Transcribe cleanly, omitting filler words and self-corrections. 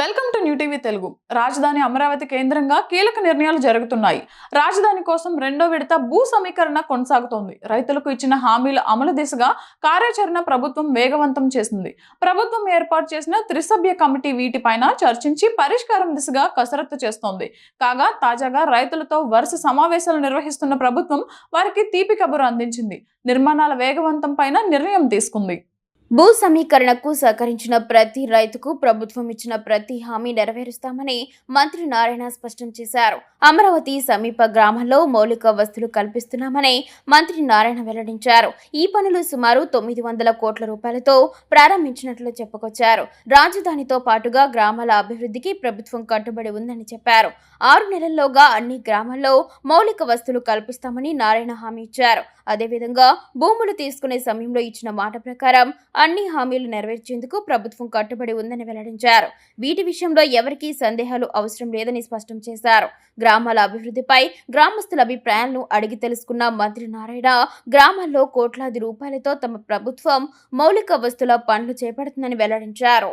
Welcome to new TV Telugu. రాజధాని అమరావతి కేంద్రంగా కీలక నిర్ణయాలు జరుగుతున్నాయి. రాజధాని కోసం రెండో విడత భూ సమీకరణ కొనసాగుతోంది. రైతులకు ఇచ్చిన హామీల అమలు దిశగా కార్యాచరణ ప్రభుత్వం వేగవంతం చేసింది. ప్రభుత్వం ఏర్పాటు చేసిన త్రిసభ్య కమిటీ వీటిపైన చర్చించి పరిష్కారం దిశగా కసరత్తు చేస్తోంది. కాగా తాజాగా రైతులతో వరుస సమావేశాలు నిర్వహిస్తున్న ప్రభుత్వం వారికి తీపి కబురు అందించింది. నిర్మాణాల వేగవంతం పైన నిర్ణయం తీసుకుంది. భూ సమీకరణకు సహకరించిన ప్రతి రైతుకు ప్రభుత్వం ఇచ్చిన ప్రతి హామీ నెరవేరుస్తామని మంత్రి నారాయణ స్పష్టం చేశారు. అమరావతి సమీప గ్రామాల్లో మౌలిక వసతులు కల్పిస్తున్నామని మంత్రి నారాయణ వెల్లడించారు. ఈ పనులు సుమారు 900 కోట్ల రూపాయలతో ప్రారంభించినట్లు చెప్పుకొచ్చారు. రాజధానితో పాటుగా గ్రామాల అభివృద్ధికి ప్రభుత్వం కట్టుబడి ఉందని చెప్పారు. 6 నెలల్లోగా అన్ని గ్రామాల్లో మౌలిక వసతులు కల్పిస్తామని నారాయణ హామీ ఇచ్చారు. అదేవిధంగా భూములు తీసుకునే సమయంలో ఇచ్చిన మాట ప్రకారం అన్ని హామీలు నెరవేర్చేందుకు ప్రభుత్వం కట్టుబడి ఉందని వెల్లడించారు. వీటి విషయంలో ఎవరికీ సందేహాలు అవసరం లేదని స్పష్టం చేశారు. గ్రామాల అభివృద్ధిపై గ్రామస్తుల అభిప్రాయాలను అడిగి తెలుసుకున్న మంత్రి నారాయణ గ్రామాల్లో కోట్లాది రూపాయలతో తమ ప్రభుత్వం మౌలిక వసతుల పనులు చేపడుతుందని వెల్లడించారు.